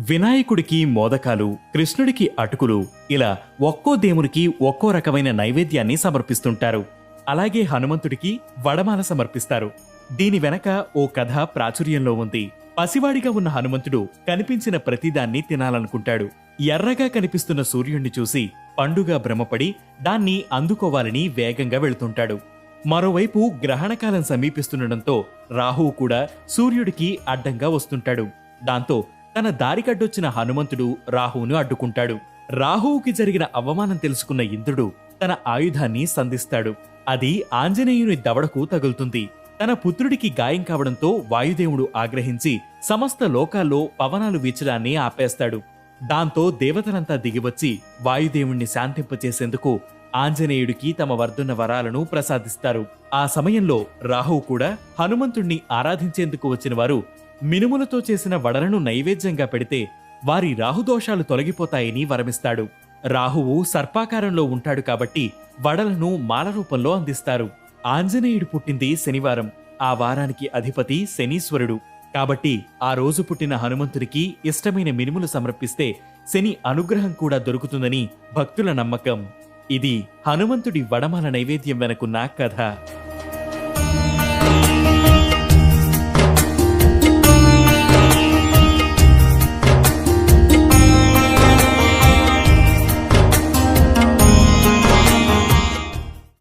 వినాయకుడికి మోదకాలు, కృష్ణుడికి అటుకులు, ఇలా ఒక్కో దేవునికి ఒక్కో రకమైన నైవేద్యాన్ని సమర్పిస్తుంటారు. అలాగే హనుమంతుడికి వడమాల సమర్పిస్తారు. దీని వెనక ఓ కథ ప్రాచుర్యంలో ఉంది. పసివాడిగా ఉన్న హనుమంతుడు కనిపించిన ప్రతిదాన్ని తినాలనుకుంటాడు. ఎర్రగా కనిపిస్తున్న సూర్యుణ్ణి చూసి పండుగ భ్రమపడి దాన్ని అందుకోవాలని వేగంగా వెళుతుంటాడు. మరోవైపు గ్రహణకాలం సమీపిస్తుండటంతో రాహువు కూడా సూర్యుడికి అడ్డంగా వస్తుంటాడు. దాంతో తన దారికడ్డొచ్చిన హనుమంతుడు రాహువును అడ్డుకుంటాడు. రాహువుకి జరిగిన అవమానం తెలుసుకున్న ఇంద్రుడు తన ఆయుధాన్ని సంధిస్తాడు. అది ఆంజనేయుని దవడకు తగులుతుంది. తన పుత్రుడికి గాయం కావడంతో వాయుదేవుడు ఆగ్రహించి సమస్త లోకాల్లో పవనాలు వీచడాన్ని ఆపేస్తాడు. దాంతో దేవతలంతా దిగివచ్చి వాయుదేవుణ్ణి శాంతింపచేసేందుకు ఆంజనేయుడికి తమ వర్ధున్న వరాలను ప్రసాదిస్తారు. ఆ సమయంలో రాహువు కూడా హనుమంతుణ్ణి ఆరాధించేందుకు వచ్చిన వారు మినుములతో చేసిన వడలను నైవేద్యంగా పెడితే వారి రాహుదోషాలు తొలగిపోతాయని వరమిస్తాడు. రాహువు సర్పాకారంలో ఉంటాడు కాబట్టి వడలను మాల రూపంలో అందిస్తారు. ఆంజనేయుడు పుట్టింది శనివారం. ఆ వారానికి అధిపతి శనీశ్వరుడు కాబట్టి ఆ రోజు పుట్టిన హనుమంతుడికి ఇష్టమైన మినుములు సమర్పిస్తే శని అనుగ్రహం కూడా దొరుకుతుందని భక్తుల నమ్మకం. ఇది హనుమంతుడి వడమాల నైవేద్యం వెనుకున్న కథ.